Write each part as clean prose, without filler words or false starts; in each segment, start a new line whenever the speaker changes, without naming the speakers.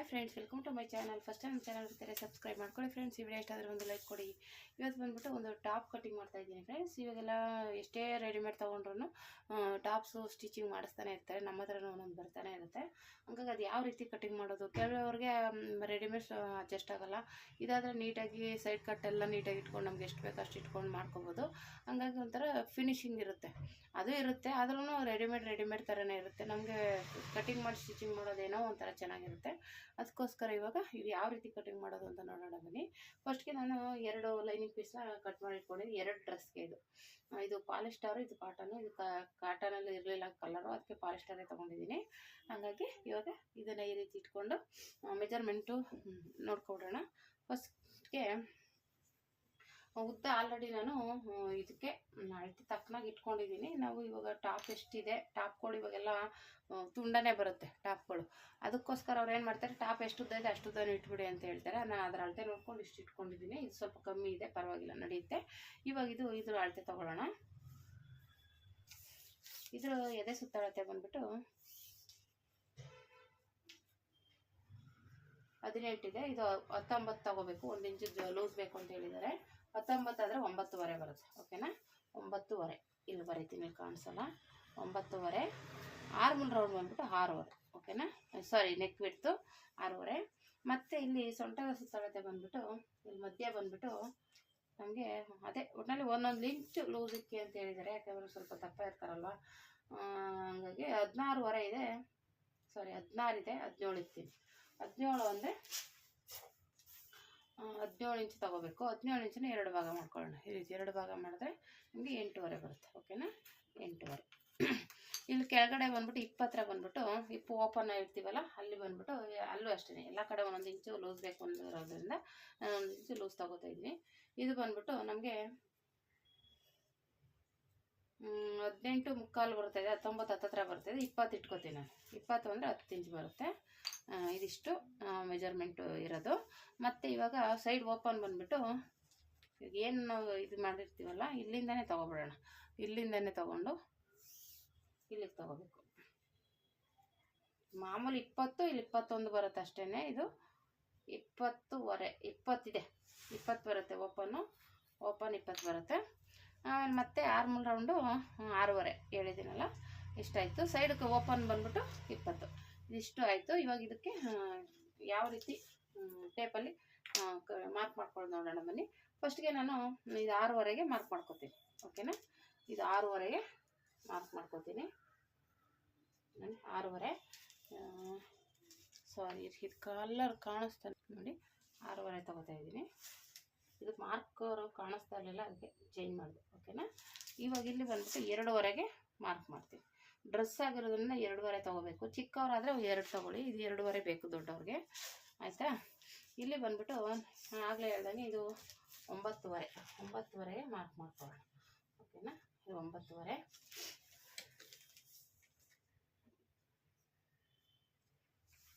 Friends, welcome to my channel. First time channel ಇರ್ತಾರೆ subscribe ಮಾಡ್ಕೊಳ್ಳಿ friends. ಈ video ಇಷ್ಟ ಆದರೆ ಒಂದು ಲೈಕ್ ಕೊಡಿ. ಇವತ್ತು ಬಂದುಬಿಟ್ಟು ಒಂದು ಟಾಪ್ ಕಟಿಂಗ್ ಮಾಡ್ತಾ ಇದ್ದೀನಿ ಫ್ರೆಂಡ್ಸ್. ಇವಾಗೆಲ್ಲ ಎಷ್ಟೇ ರೆಡಿಮೇಡ್ ತೊಗೊಂಡ್ರು ಟಾಪ್ಸು ಸ್ಟಿಚಿಂಗ್ ಮಾಡಿಸ್ತಾನೆ ಇರ್ತಾರೆ. ನಮ್ಮ ಹತ್ರನೂ ಒಂದೊಂದು ಬರ್ತಾನೆ ಇರುತ್ತೆ. ಹಂಗಾಗಿ ಅದು ಯಾವ ರೀತಿ ಕಟಿಂಗ್ ಮಾಡೋದು, ಕೆಲವರಿಗೆ ರೆಡಿಮೇಡ್ ಅಡ್ಜಸ್ಟ್ ಆಗೋಲ್ಲ. ಇದಾದರೆ ನೀಟಾಗಿ ಸೈಡ್ ಕಟ್ ಎಲ್ಲ ನೀಟಾಗಿ ಇಟ್ಕೊಂಡು ನಮ್ಗೆ ಎಷ್ಟು ಬೇಕೋ ಅಷ್ಟು ಇಟ್ಕೊಂಡು ಮಾಡ್ಕೊಬೋದು. ಹಂಗಾಗಿ ಒಂಥರ ಫಿನಿಶಿಂಗ್ ಇರುತ್ತೆ, ಅದು ಇರುತ್ತೆ. ಆದ್ರೂ ರೆಡಿಮೇಡ್ ಥರನೇ ಇರುತ್ತೆ. ನಮಗೆ ಕಟಿಂಗ್ ಮಾಡಿ ಸ್ಟಿಚಿಂಗ್ ಮಾಡೋದೇನೋ ಒಂಥರ ಚೆನ್ನಾಗಿರುತ್ತೆ. ಅದಕ್ಕೋಸ್ಕರ ಇವಾಗ ಇದು ಯಾವ ರೀತಿ ಕಟಿಂಗ್ ಮಾಡೋದು ಅಂತ ನೋಡೋಣ ಬನ್ನಿ. ಫಸ್ಟ್ಗೆ ನಾನು 2 ಲೈನಿಂಗ್ ಪೀಸ್ನ ಕಟ್ ಮಾಡಿ ಇಟ್ಕೊಂಡಿದ್ದೀನಿ. 2 ಡ್ರೆಸ್ಗೆ ಇದು ಪಾಲಿಸ್ಟರು, ಇದು ಕಾಟನು. ಇದು ಕಾಟನಲ್ಲಿ ಇರಲಿಲ್ಲ ಕಲರು, ಅದಕ್ಕೆ ಪಾಲಿಸ್ಟರೇ ತೊಗೊಂಡಿದ್ದೀನಿ. ಹಾಗಾಗಿ ಇವಾಗ ಇದನ್ನು ಈ ರೀತಿ ಇಟ್ಕೊಂಡು ಮೆಜರ್ಮೆಂಟು ನೋಡ್ಕೊಬಿಡೋಣ. ಫಸ್ಟ್ಗೆ ಉದ್ದ ಆಲ್ರೆಡಿ ನಾನು ಇದಕ್ಕೆ ಅಳತೆ ತಕ್ಕನಾಗಿ ಇಟ್ಕೊಂಡಿದ್ದೀನಿ. ನಾವು ಇವಾಗ ಟಾಪ್ ಎಷ್ಟಿದೆ, ಟಾಪ್ಗಳು ಇವಾಗೆಲ್ಲ ತುಂಡನೇ ಬರುತ್ತೆ ಟಾಪ್ಗಳು. ಅದಕ್ಕೋಸ್ಕರ ಅವ್ರು ಏನು ಮಾಡ್ತಾರೆ, ಟಾಪ್ ಎಷ್ಟು ಉದ್ದ ಇದೆ ಅಷ್ಟು ಉದ್ದನೂ ಇಟ್ಬಿಡಿ ಅಂತ ಹೇಳ್ತಾರೆ. ನಾನು ಅದರ ಅಳತೆ ನೋಡ್ಕೊಂಡು ಇಷ್ಟು ಇಟ್ಕೊಂಡಿದ್ದೀನಿ. ಇದು ಸ್ವಲ್ಪ ಕಮ್ಮಿ ಇದೆ, ಪರವಾಗಿಲ್ಲ, ನಡೆಯುತ್ತೆ. ಇವಾಗ ಇದ್ರ ಅಳತೆ ತೊಗೊಳ್ಳೋಣ. ಇದ್ರ ಎದೆ ಸುತ್ತಳತೆ ಬಂದ್ಬಿಟ್ಟು 18 ಇದೆ. ಇದು 19 ತಗೋಬೇಕು. 1 ಇಂಚು ಲೂಸ್ ಬೇಕು ಅಂತ ಹೇಳಿದ್ದಾರೆ. 19 ಆದರೆ 9.5 ಬರುತ್ತೆ. ಓಕೆನಾ, 9.5 ಇಲ್ಲಿ ಬರೀತೀನಿ, ಇಲ್ಲಿ ಕಾಣಿಸಲ್ಲ. 9.5. ಆರ್ಮಲ್ ರೌಂಡ್ ಬಂದ್ಬಿಟ್ಟು 6.5. ಓಕೆನಾ, ಸಾರಿ, ನೆಕ್ ಬಿಡ್ತು 6.5. ಮತ್ತು ಇಲ್ಲಿ ಸೊಂಟದ ಸುತ್ತಳತೆ ಬಂದ್ಬಿಟ್ಟು ಇಲ್ಲಿ ಮಧ್ಯ ಬಂದ್ಬಿಟ್ಟು ನಮಗೆ ಅದೇ ಒಟ್ಟಿನಲ್ಲಿ 1 ಇಂಚು ಲೂಸಿಕ್ಕೆ ಅಂತ ಹೇಳಿದ್ದಾರೆ. ಯಾಕೆಂದರೆ ಸ್ವಲ್ಪ ದಪ್ಪ ಇರ್ತಾರಲ್ವ, ಹಂಗಾಗಿ 16.5 ಇದೆ. ಸಾರಿ, 16 ಇದೆ, 17 ಇರ್ತೀನಿ. 17 ಅಂದರೆ 17 ಇಂಚು ತೊಗೋಬೇಕು. 17 ಇಂಚನ್ನ 2 ಭಾಗ ಮಾಡ್ಕೊಳ್ಳೋಣ. ಈ ರೀತಿ 2 ಭಾಗ ಮಾಡಿದ್ರೆ ನಮಗೆ 8.5 ಬರುತ್ತೆ. ಓಕೆನಾ, 8.5. ಇಲ್ಲಿ ಕೆಳಗಡೆ ಬಂದ್ಬಿಟ್ಟು 20 ಬಂದ್ಬಿಟ್ಟು ಇಪ್ಪು ಓಪನ್ ಇರ್ತೀವಲ್ಲ, ಅಲ್ಲಿ ಬಂದ್ಬಿಟ್ಟು ಅಲ್ಲೂ ಅಷ್ಟೇ ಎಲ್ಲ ಕಡೆ 1 ಇಂಚು ಲೂಸ್ ಬೇಕು ಅಂದಿರೋದ್ರಿಂದ 1 ಇಂಚು ಲೂಸ್ ತೊಗೋತಾ ಇದ್ದೀನಿ. ಇದು ಬಂದ್ಬಿಟ್ಟು ನಮಗೆ 18.75 ಬರ್ತಾಯಿದೆ. 19 ಹತ್ತತ್ರ ಬರ್ತಾಯಿದೆ. 20 ಇಟ್ಕೋತೀನಿ ನಾನು. 20 ಅಂದರೆ 10 ಇಂಚು ಬರುತ್ತೆ. ಇದಿಷ್ಟು ಮೆಜರ್ಮೆಂಟು ಇರೋದು. ಮತ್ತು ಇವಾಗ ಸೈಡ್ ಓಪನ್ ಬಂದುಬಿಟ್ಟು ಈಗ ಏನು ನಾವು ಇದು ಮಾಡಿರ್ತೀವಲ್ಲ, ಇಲ್ಲಿಂದನೇ ತೊಗೊಬಿಡೋಣ. ಇಲ್ಲಿಂದನೇ ತೊಗೊಂಡು ಇಲ್ಲಿಗೆ ತೊಗೋಬೇಕು. ಮಾಮೂಲಿ 20, ಇಲ್ಲಿ 21 ಬರುತ್ತೆ ಅಷ್ಟೇ. ಇದು 20.5, 20 ಇದೆ, 20 ಬರುತ್ತೆ. ಓಪನ್ 20 ಬರುತ್ತೆ. ಮತ್ತು ಆರ್ಮಲ್ ರೌಂಡು 6.5 ಹೇಳಿದ್ದೀನಲ್ಲ, ಇಷ್ಟಾಯಿತು. ಸೈಡ್ಗೆ ಓಪನ್ ಬಂದ್ಬಿಟ್ಟು 20, ಇದಿಷ್ಟು ಆಯಿತು. ಇವಾಗ ಇದಕ್ಕೆ ಯಾವ ರೀತಿ ಟೇಪಲ್ಲಿ ಮಾರ್ಕ್ ಮಾಡ್ಕೊಂಡು ನೋಡೋಣ ಬನ್ನಿ. ಫಸ್ಟ್ಗೆ ನಾನು ಇದು 6.5ಗೆ ಮಾರ್ಕ್ ಮಾಡ್ಕೋತೀನಿ. ಓಕೆನಾ, ಇದು 6.5ಗೆ ಮಾರ್ಕ್ ಮಾಡ್ಕೋತೀನಿ ನಾನು. 6.5, ಸಾರಿ, ಇದು ಕಲರ್ ಕಾಣಿಸ್ತಾ ನೋಡಿ, 6.5 ತೊಗೋತಾ ಇದ್ದೀನಿ. ಇದು ಮಾರ್ಕರು ಕಾಣಿಸ್ತಾ ಇರಲಿಲ್ಲ, ಅದಕ್ಕೆ ಚೇಂಜ್ ಮಾಡಿದೆ. ಓಕೆನಾ, ಇವಾಗ ಇಲ್ಲಿ ಬಂದ್ಬಿಟ್ಟು 2.5ಗೆ ಮಾರ್ಕ್ ಮಾಡ್ತೀನಿ. ಡ್ರೆಸ್ ಆಗಿರೋದ್ರಿಂದ 2.5 ತೊಗೋಬೇಕು. ಚಿಕ್ಕವರಾದರೆ 2 ತೊಗೊಳ್ಳಿ. ಇದು 2.5 ಬೇಕು ದೊಡ್ಡವ್ರಿಗೆ, ಆಯಿತಾ. ಇಲ್ಲಿ ಬಂದ್ಬಿಟ್ಟು ಆಗಲೇ ಹೇಳ್ದಂಗೆ ಇದು 9.5ಗೆ ಮಾರ್ಕ್ ಮಾಡ್ಕೊಳ್ಳೋಣ. ಓಕೆನಾ, ಇದು 9.5.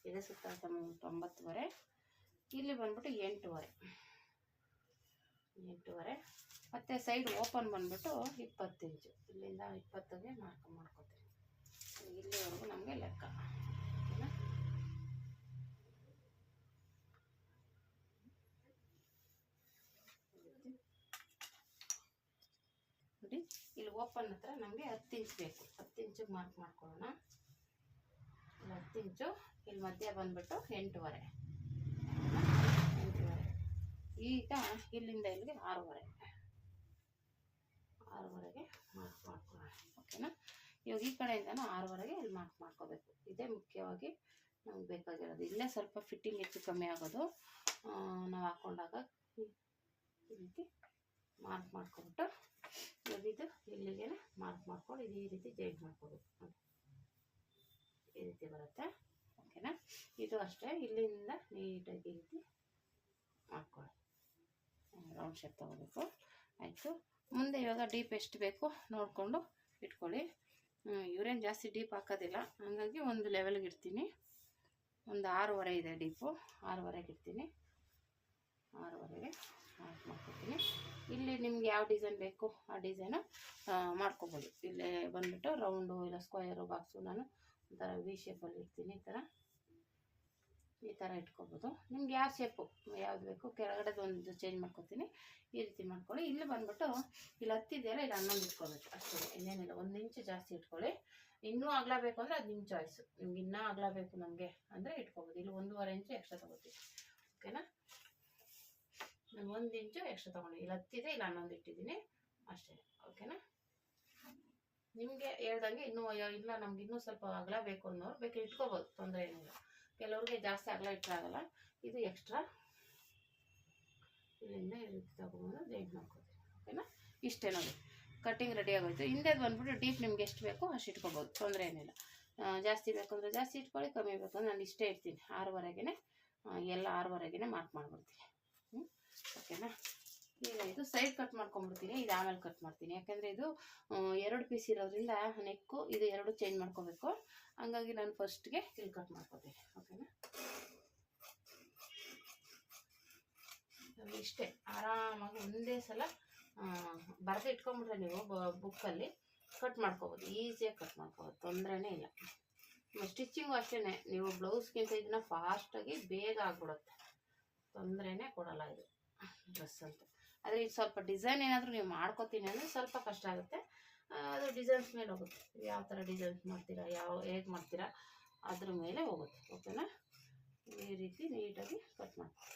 ಇದೆ ಸುತ್ತ 9.5. ಇಲ್ಲಿ ಬಂದ್ಬಿಟ್ಟು 8.5. ಮತ್ತು ಸೈಡ್ ಓಪನ್ ಬಂದ್ಬಿಟ್ಟು 20 ಇಂಚು. ಇಲ್ಲಿಂದ 20ಗೆ ಮಾರ್ಕ್ ಮಾಡ್ಕೊತೀನಿ. ಇಲ್ಲಿವರೆಗೂ ನಮಗೆ ಲೆಕ್ಕ. ಓಕೆನಾ, ನೋಡಿ, ಇಲ್ಲಿ ಓಪನ್ ಹತ್ರ ನಮಗೆ 10 ಇಂಚು ಬೇಕು. 10 ಇಂಚಿಗೆ ಮಾರ್ಕ್ ಮಾಡ್ಕೊಳ್ಳೋಣ. ಇಲ್ಲಿ 10 ಇಂಚು. ಇಲ್ಲಿ ಮಧ್ಯ ಬಂದ್ಬಿಟ್ಟು 8.5. ಈಗ ಇಲ್ಲಿಂದ ಇಲ್ಲಿಗೆ 6.5ಗೆ ಮಾರ್ಕ್ ಮಾಡ್ಕೊಳ್ಳೋಣ. ಓಕೆನಾ, ಇವಾಗ ಈ ಕಡೆಯಿಂದನೂ 6.5ಗೆ ಇಲ್ಲಿ ಮಾರ್ಕ್ ಮಾಡ್ಕೋಬೇಕು. ಇದೇ ಮುಖ್ಯವಾಗಿ ನಮ್ಗೆ ಬೇಕಾಗಿರೋದು. ಇಲ್ಲೇ ಸ್ವಲ್ಪ ಫಿಟ್ಟಿಂಗ್ ಹೆಚ್ಚು ಕಮ್ಮಿ ಆಗೋದು ನಾವು ಹಾಕ್ಕೊಂಡಾಗ. ಈ ರೀತಿ ಮಾರ್ಕ್ ಮಾಡ್ಕೊಬಿಟ್ಟು ಇದು ಇಲ್ಲಿಗೆ ಮಾರ್ಕ್ ಮಾಡ್ಕೊಂಡು ಇದು ಈ ರೀತಿ ಜಾಯಿಂಟ್ ಮಾಡ್ಕೋಬೇಕು. ಈ ರೀತಿ ಬರುತ್ತೆ. ಓಕೆನಾ, ಇದು ಅಷ್ಟೇ. ಇಲ್ಲಿಂದ ನೀಟಾಗಿ ಈ ರೀತಿ ಮಾಡ್ಕೊಳ್ಳಿ. ರೌಂಡ್ ಶೇಪ್ ತೊಗೋಬೇಕು. ಆಯಿತು. ಮುಂದೆ ಇವಾಗ ಡೀಪ್ ಎಷ್ಟು ಬೇಕು ನೋಡಿಕೊಂಡು ಇಟ್ಕೊಳ್ಳಿ. ಇವ್ರೇನು ಜಾಸ್ತಿ ಡೀಪ್ ಹಾಕೋದಿಲ್ಲ, ಹಾಗಾಗಿ ಒಂದು ಲೆವೆಲ್ಗೆ ಇಡ್ತೀನಿ. ಒಂದು 6.5 ಇದೆ ಡೀಪು, 6.5ಗೆ ಇಡ್ತೀನಿ. 6.5ಗೆ ಮಾರ್ಕ್ ಮಾಡ್ಕೊತೀನಿ. ಇಲ್ಲಿ ನಿಮ್ಗೆ ಯಾವ ಡಿಸೈನ್ ಬೇಕು ಆ ಡಿಸೈನು ಮಾಡ್ಕೊಬೋದು. ಇಲ್ಲೇ ಬಂದುಬಿಟ್ಟು ರೌಂಡು ಇಲ್ಲ ಸ್ಕ್ವಯರು ಬಾಕ್ಸು ನಾನು ಒಂಥರ ವಿ ಶೇಪಲ್ಲಿ ಇಡ್ತೀನಿ. ಈ ಥರ ಈ ಥರ ಇಟ್ಕೊಬೋದು. ನಿಮ್ಗೆ ಯಾವ ಶೇಪು ಯಾವ್ದು ಬೇಕು ಕೆಳಗಡೆದು ಒಂದು ಚೇಂಜ್ ಮಾಡ್ಕೊತೀನಿ. ಈ ರೀತಿ ಮಾಡ್ಕೊಳ್ಳಿ. ಇಲ್ಲಿ ಬಂದ್ಬಿಟ್ಟು ಇಲ್ಲಿ ಹತ್ತಿದೆಯಲ್ಲ ಇಲ್ಲಿ 11 ಇಟ್ಕೊಬೇಕು ಅಷ್ಟೇ, ಇನ್ನೇನಿಲ್ಲ. 1 ಇಂಚು ಜಾಸ್ತಿ ಇಟ್ಕೊಳ್ಳಿ. ಇನ್ನೂ ಅಗಲ ಬೇಕು ಅಂದರೆ ಅದು ನಿಮ್ಮ ಚಾಯ್ಸು. ನಿಮ್ಗೆ ಇನ್ನೂ ಅಗಲ ಬೇಕು ನಮಗೆ ಅಂದರೆ ಇಟ್ಕೊಬೋದು. ಇಲ್ಲಿ 1.5 ಇಂಚು ಎಕ್ಸ್ಟ್ರಾ ತೊಗೋತೀವಿ. ಓಕೆನಾ, ನಾನು 1 ಇಂಚು ಎಕ್ಸ್ಟ್ರಾ ತೊಗೊಂಡು ಇಲ್ಲಿ ಹತ್ತಿದೆ, ಇಲ್ಲಿ 11 ಇಟ್ಟಿದ್ದೀನಿ ಅಷ್ಟೇ. ಓಕೆನಾ, ನಿಮಗೆ ಹೇಳ್ದಂಗೆ ಇನ್ನೂ ಇಲ್ಲ ನಮ್ಗೆ ಇನ್ನೂ ಸ್ವಲ್ಪ ಅಗಲ ಬೇಕು ಅನ್ನೋರು ಬೇಕು ಇಟ್ಕೋಬೋದು, ತೊಂದರೆ ಏನಿಲ್ಲ. ಕೆಲವ್ರಿಗೆ ಜಾಸ್ತಿ ಅಗಲ ಇಟ್ಟರಾಗಲ್ಲ. ಇದು ಎಕ್ಸ್ಟ್ರಾ ಇಲ್ಲಿಂದ ಈ ರೀತಿ ತಗೊಂಡು ಜಾಯಿಂಟ್ ಮಾಡ್ಕೊತೀವಿ. ಓಕೆನಾ, ಇಷ್ಟೇ ನೋಡಿ, ಕಟ್ಟಿಂಗ್ ರೆಡಿ ಆಗೋಯ್ತು. ಹಿಂದೆದು ಬಂದ್ಬಿಟ್ಟು ಡೀಪ್ ನಿಮ್ಗೆ ಎಷ್ಟು ಬೇಕೋ ಅಷ್ಟು ಇಟ್ಕೋಬೋದು, ತೊಂದರೆ ಏನಿಲ್ಲ. ಜಾಸ್ತಿ ಬೇಕು ಅಂದರೆ ಜಾಸ್ತಿ ಇಟ್ಕೊಳ್ಳಿ, ಕಮ್ಮಿ ಬೇಕು ಅಂದರೆ ನಾನು ಇಷ್ಟೇ ಇರ್ತೀನಿ. 6ವರೆಗೆ ಎಲ್ಲ 6ವರೆಗೆ ಮಾರ್ಕ್ ಮಾಡ್ಬಿಡ್ತೀನಿ. ಓಕೆನಾ, ಈಗ ಇದು ಸೈಡ್ ಕಟ್ ಮಾಡ್ಕೊಂಡ್ಬಿಡ್ತೀನಿ. ಇದು ಆಮೇಲೆ ಕಟ್ ಮಾಡ್ತೀನಿ, ಯಾಕೆಂದರೆ ಇದು 2 ಪೀಸ್ ಇರೋದ್ರಿಂದ ನೆಕ್ಕು ಇದು 2 ಚೇಂಜ್ ಮಾಡ್ಕೋಬೇಕು. ಹಂಗಾಗಿ ನಾನು ಫಸ್ಟ್ಗೆ ಇಲ್ಲಿ ಕಟ್ ಮಾಡ್ಕೋತೀನಿ. ಓಕೆನಾ, ಇಷ್ಟೇ ಆರಾಮಾಗಿ ಒಂದೇ ಸಲ ಬರೆದು ಇಟ್ಕೊಂಡ್ಬಿಟ್ರೆ ನೀವು ಬುಕ್ಕಲ್ಲಿ ಕಟ್ ಮಾಡ್ಕೋಬೋದು, ಈಸಿಯಾಗಿ ಕಟ್ ಮಾಡ್ಕೋಬೋದು, ತೊಂದರೆನೇ ಇಲ್ಲ. ಸ್ಟಿಚಿಂಗು ಅಷ್ಟೇ, ನೀವು ಬ್ಲೌಸ್ಗಿಂತ ಇದನ್ನ ಫಾಸ್ಟಾಗಿ ಬೇಗ ಆಗ್ಬಿಡುತ್ತೆ, ತೊಂದರೆನೇ ಕೊಡಲ್ಲ ಇದು ಡ್ರೆಸ್ ಅಂತ. ಆದರೆ ಇದು ಸ್ವಲ್ಪ ಡಿಸೈನ್ ಏನಾದರೂ ನೀವು ಮಾಡ್ಕೋತೀನಿ ಅಂದರೆ ಸ್ವಲ್ಪ ಕಷ್ಟ ಆಗುತ್ತೆ. ಅದು ಡಿಸೈನ್ಸ್ ಮೇಲೆ ಹೋಗುತ್ತೆ, ಯಾವ ಥರ ಡಿಸೈನ್ಸ್ ಮಾಡ್ತೀರಾ, ಹೇಗೆ ಮಾಡ್ತೀರಾ ಅದ್ರ ಮೇಲೆ ಹೋಗುತ್ತೆ. ಓಕೆನಾ, ಈ ರೀತಿ ನೀಟಾಗಿ ಕಟ್ ಮಾಡ್ತೀವಿ.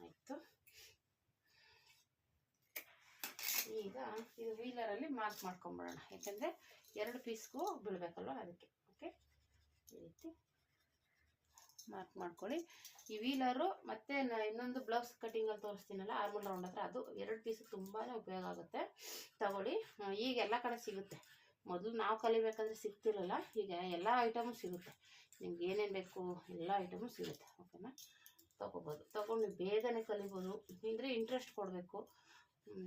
ಆಯಿತು, ಈಗ ಇದು ವೀಲರಲ್ಲಿ ಮಾರ್ಕ್ ಮಾಡ್ಕೊಂಬಿಡೋಣ, ಯಾಕೆಂದರೆ 2 ಪೀಸ್ಗೂ ಬೀಳಬೇಕಲ್ವ ಅದಕ್ಕೆ. ಓಕೆ, ಈ ರೀತಿ ಮಾರ್ಕ್ ಮಾಡ್ಕೊಳ್ಳಿ. ಈ ವೀಲರು ಮತ್ತೆ ಇನ್ನೊಂದು ಬ್ಲೌಸ್ ಕಟ್ಟಿಂಗಲ್ಲಿ ತೋರಿಸ್ತೀನಲ್ಲ ಆರ್ಮಲ್ ರೌಂಡ್ ಹತ್ರ, ಅದು 2 ಪೀಸ್ ತುಂಬಾ ಉಪಯೋಗ ಆಗುತ್ತೆ, ತಗೊಳ್ಳಿ. ಈಗ ಎಲ್ಲ ಕಡೆ ಸಿಗುತ್ತೆ, ಮೊದಲು ನಾವು ಕಲಿಬೇಕಂದ್ರೆ ಸಿಗ್ತಿರಲಿಲ್ಲ, ಈಗ ಎಲ್ಲ ಐಟಮು ಸಿಗುತ್ತೆ. ನಿಮ್ಗೆ ಏನೇನು ಬೇಕು ಎಲ್ಲ ಐಟಮು ಸಿಗುತ್ತೆ. ಓಕೆನಾ, ತೊಗೋಬೋದು, ತೊಗೊಂಡು ನೀವು ಬೇಗನೆ ಕಲಿಬೋದು. ಅಂದರೆ ಇಂಟ್ರೆಸ್ಟ್ ಕೊಡಬೇಕು,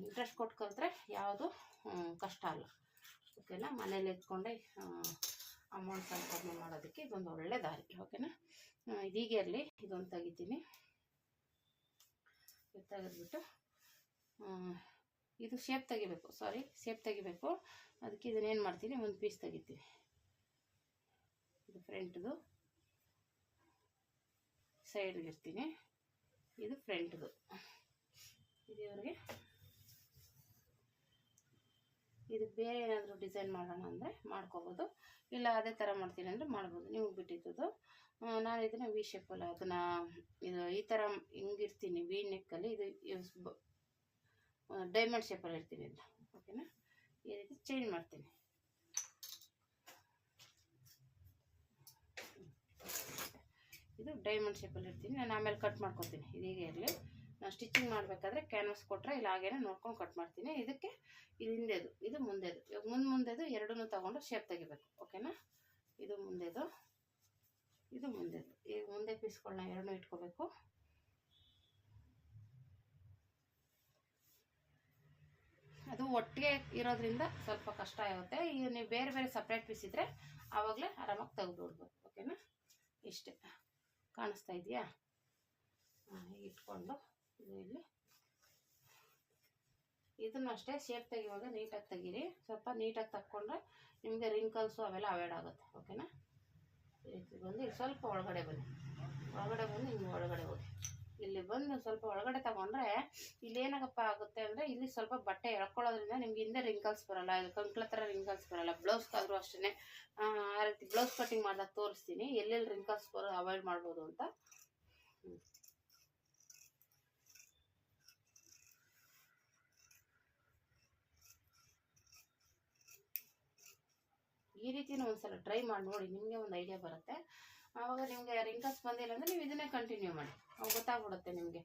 ಇಂಟ್ರೆಸ್ಟ್ ಕೊಟ್ಟು ಕಲಿತ್ರೆ ಯಾವುದು ಕಷ್ಟ ಅಲ್ಲ. ಓಕೆನಾ, ಮನೇಲಿ ಎತ್ಕೊಂಡೆ ಅಮೌಂಟ್ ಸಂಪಾದನೆ ಮಾಡೋದಕ್ಕೆ ಇದೊಂದು ಒಳ್ಳೆ ದಾರಿ. ಓಕೆನಾ, ಇದೀಗೆ ಇರಲಿ, ಇದೊಂದು ತೆಗಿತೀನಿ. ತೆಗೆದ್ಬಿಟ್ಟು ಇದು ಶೇಪ್ ತೆಗಿಬೇಕು, ಶೇಪ್ ತೆಗಿಬೇಕು. ಅದಕ್ಕೆ ಇದನ್ನೇನು ಮಾಡ್ತೀನಿ, ಒಂದು ಪೀಸ್ ತೆಗಿತೀನಿ. ಇದು ಫ್ರಂಟ್ದು ಸೈಡ್ಗೆ ಇರ್ತೀನಿ, ಇದು ಫ್ರಂಟ್ದು. ಇವ್ರಿಗೆ ಇದು ಬೇರೆ ಏನಾದರೂ ಡಿಸೈನ್ ಮಾಡೋಣ ಅಂದರೆ ಮಾಡ್ಕೋಬೋದು, ಇಲ್ಲ ಅದೇ ಥರ ಮಾಡ್ತೀನಿ ಅಂದರೆ ಮಾಡ್ಬೋದು, ನಿಮಗೆ ಬಿಟ್ಟಿದ್ದು. ನಾನು ಇದನ್ನು ವಿ ಶೇಪಲ್ಲಿ ಅದನ್ನು ಇದು ಈ ಥರ ಹಿಂಗಿರ್ತೀನಿ, ವಿ ನೆಕ್ಕಲ್ಲಿ. ಇದು ಡೈಮಂಡ್ ಶೇಪಲ್ಲಿ ಇರ್ತೀನಿ ಇದನ್ನ. ಓಕೆನಾ, ಈ ರೀತಿ ಚೇಂಜ್ ಮಾಡ್ತೀನಿ. ಇದು ಡೈಮಂಡ್ ಶೇಪಲ್ಲಿ ಇರ್ತೀನಿ. ನಾನು ಆಮೇಲೆ ಕಟ್ ಮಾಡ್ಕೊತೀನಿ. ಇದೀಗೆ ಇರಲಿ, ನಾನು ಸ್ಟಿಚಿಂಗ್ ಮಾಡಬೇಕಾದ್ರೆ ಕ್ಯಾನ್ವಾಸ್ ಕೊಟ್ಟರೆ ಇಲ್ಲ ಹಾಗೇನೆ ನೋಡ್ಕೊಂಡು ಕಟ್ ಮಾಡ್ತೀನಿ. ಇದಕ್ಕೆ ಇದು ಹಿಂದೆದು, ಇದು ಮುಂದೆದು. ಇವಾಗ ಮುಂದೆದು ಎರಡನ್ನೂ ತಗೊಂಡು ಶೇಪ್ ತೆಗಿಬೇಕು. ಓಕೆನಾ, ಇದು ಮುಂದೆದು, ಇದು ಮುಂದೆದು. ಈಗ ಮುಂದೆ ಪೀಸ್ಗಳನ್ನ ಎರಡನ್ನೂ ಇಟ್ಕೋಬೇಕು. ಅದು ಒಟ್ಟಿಗೆ ಇರೋದ್ರಿಂದ ಸ್ವಲ್ಪ ಕಷ್ಟ ಆಗುತ್ತೆ. ಈಗ ನೀವು ಬೇರೆ ಬೇರೆ ಸಪ್ರೇಟ್ ಪೀಸ್ ಇದ್ದರೆ ಆವಾಗಲೇ ಆರಾಮಾಗಿ ತೆಗೆದುಬಿಡ್ಬೋದು. ಓಕೆನಾ, ಇಷ್ಟೇ. ಕಾಣಿಸ್ತಾ ಇದೆಯಾ? ಇಟ್ಕೊಂಡು ಇದು ಇಲ್ಲಿ ಇದನ್ನು ಅಷ್ಟೇ ಶೇಪ್ ತೆಗಿಯುವಾಗ ನೀಟಾಗಿ ತೆಗೀರಿ. ಸ್ವಲ್ಪ ನೀಟಾಗಿ ತಕ್ಕೊಂಡ್ರೆ ನಿಮಗೆ ರಿಂಕಲ್ಸು ಅವೆಲ್ಲ ಅವಾಯ್ಡ್ ಆಗುತ್ತೆ. ಓಕೆನಾ, ಈ ರೀತಿ ಬಂದು ಇಲ್ಲಿ ಸ್ವಲ್ಪ ಒಳಗಡೆ ಬಂದು ಹಿಂಗೆ ಒಳಗಡೆ ಹೋಗಿ ಇಲ್ಲಿ ಬಂದು ಸ್ವಲ್ಪ ಒಳಗಡೆ ತಗೊಂಡ್ರೆ ಇಲ್ಲೇನಾಗಪ್ಪ ಆಗುತ್ತೆ ಅಂದರೆ ಇಲ್ಲಿ ಸ್ವಲ್ಪ ಬಟ್ಟೆ ಎಳ್ಕೊಳ್ಳೋದ್ರಿಂದ ನಿಮ್ಗೆ ಹಿಂದೆ ರಿಂಕಲ್ಸ್ ಬರೋಲ್ಲ, ಇದು ಕಂಕ್ಳ ಥರ ರಿಂಕಲ್ಸ್ ಬರೋಲ್ಲ. ಬ್ಲೌಸ್ಗಾದರೂ ಅಷ್ಟೇ ಆ ರೀತಿ ಬ್ಲೌಸ್ ಕಟ್ಟಿಂಗ್ ಮಾಡಿದಾಗ ತೋರಿಸ್ತೀನಿ ಎಲ್ಲೆಲ್ಲಿ ರಿಂಕಲ್ಸ್ ಬರೋದು ಅವಾಯ್ಡ್ ಮಾಡ್ಬೋದು ಅಂತ. ಈ ರೀತಿನೂ ಒಂದ್ಸಲ ಟ್ರೈ ಮಾಡಿ ನೋಡಿ, ನಿಮಗೆ ಒಂದು ಐಡಿಯಾ ಬರುತ್ತೆ. ಆವಾಗ ನಿಮಗೆ ರಿಂಕಲ್ಸ್ ಬಂದಿಲ್ಲ ಅಂದರೆ ನೀವು ಇದನ್ನೇ ಕಂಟಿನ್ಯೂ ಮಾಡಿ, ಅವಾಗ ಗೊತ್ತಾಗ್ಬಿಡುತ್ತೆ ನಿಮಗೆ.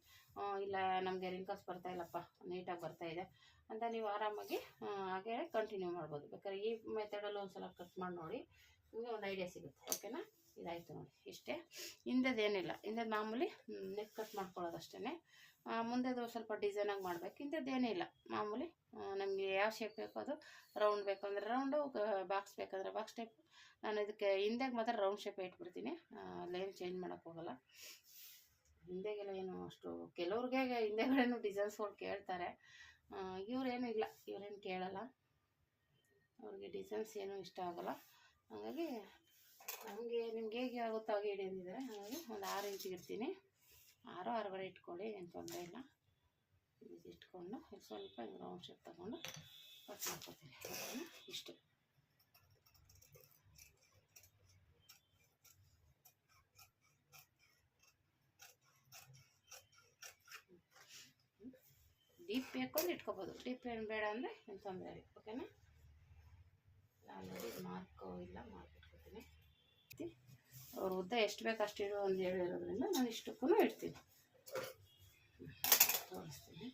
ಇಲ್ಲ ನಮಗೆ ರಿಂಕಲ್ಸ್ ಬರ್ತಾ ಇಲ್ಲಪ್ಪ, ನೀಟಾಗಿ ಬರ್ತಾ ಇದೆ ಅಂತ ನೀವು ಆರಾಮಾಗಿ ಹಾಗೆ ಕಂಟಿನ್ಯೂ ಮಾಡ್ಬೋದು. ಬೇಕಾದ್ರೆ ಈ ಮೆಥಡಲ್ಲೂ ಒಂದ್ಸಲ ಕಟ್ ಮಾಡಿ ನೋಡಿ, ನಿಮಗೆ ಒಂದು ಐಡಿಯಾ ಸಿಗುತ್ತೆ. ಓಕೆನಾ, ಇದಾಯಿತು ನೋಡಿ, ಇಷ್ಟೇ. ಹಿಂದೆದೇನಿಲ್ಲ, ಹಿಂದೆ ಮಾಮೂಲಿ ನೆಕ್ ಕಟ್ ಮಾಡ್ಕೊಳ್ಳೋದು ಅಷ್ಟೇ. ಮುಂದೆದು ಸ್ವಲ್ಪ ಡಿಸೈನಾಗಿ ಮಾಡಬೇಕು. ಇಂಥದ್ದೇನೇ ಇಲ್ಲ, ಮಾಮೂಲಿ ನಮಗೆ ಯಾವ ಶೇಪ್ ಬೇಕೋ ಅದು. ರೌಂಡ್ ಬೇಕಂದ್ರೆ ರೌಂಡು, ಬಾಕ್ಸ್ ಬೇಕಂದ್ರೆ ಬಾಕ್ಸ್ ಟೈಪ್. ನಾನು ಇದಕ್ಕೆ ಹಿಂದೆಗೆ ಮಾತ್ರ ರೌಂಡ್ ಶೇಪೇ ಇಟ್ಬಿಡ್ತೀನಿ, ಅಲ್ಲೇನು ಚೇಂಜ್ ಮಾಡೋಕ್ಕೆ ಹೋಗಲ್ಲ. ಹಿಂದೆಗೆಲ್ಲ ಏನು ಅಷ್ಟು ಕೆಲವ್ರಿಗೆ ಹಿಂದೆಗಳೇನು ಡಿಸೈನ್ಸ್ಗಳು ಕೇಳ್ತಾರೆ, ಇವರೇನು ಇಲ್ಲ, ಇವರೇನು ಕೇಳಲ್ಲ, ಅವ್ರಿಗೆ ಡಿಸೈನ್ಸ್ ಏನೂ ಇಷ್ಟ ಆಗೋಲ್ಲ. ಹಾಗಾಗಿ ನಿಮ್ಗೆ ಹೇಗೆ ಆಗುತ್ತೋ ಹಾಗೆ ಇಡಿ ಅಂದಿದ್ದಾರೆ. ಹಾಗಾಗಿ ಒಂದು 6 ಇಂಚಿಗೆ ಇಡ್ತೀನಿ. 6 6.5 ಇಟ್ಕೊಳ್ಳಿ, ಏನು ತೊಂದರೆ ಇಲ್ಲ. ಇದು ಇಟ್ಕೊಂಡು ಸ್ವಲ್ಪ ರೌಂಡ್ ಶೇಪ್ ತಗೊಂಡು ಕಟ್ ಮಾಡ್ಕೊತೀನಿ. ಇಷ್ಟು ಡೀಪ್ ಬೇಕು ಅಂದ್ರೆ ಇಟ್ಕೋಬೋದು, ಡೀಪ್ ಏನು ಬೇಡ ಅಂದರೆ ಏನು ತೊಂದರೆ ಇಲ್ಲ. ಓಕೆನಾ? ನಾನು ನೋಡಿ ಮಾರ್ಕ್ ಇಲ್ಲ, ಮಾರ್ಕ್ ಇಟ್ಕೊತೀನಿ. ಅವ್ರ ಉದ್ದ ಎಷ್ಟು ಬೇಕು ಅಷ್ಟು ಇಡು ಒಂದು ಹೇಳಿರೋದ್ರಿಂದ ನಾನು ಇಷ್ಟಕ್ಕೂ ಇಡ್ತೀನಿ. ತೋರಿಸ್ತೀನಿ.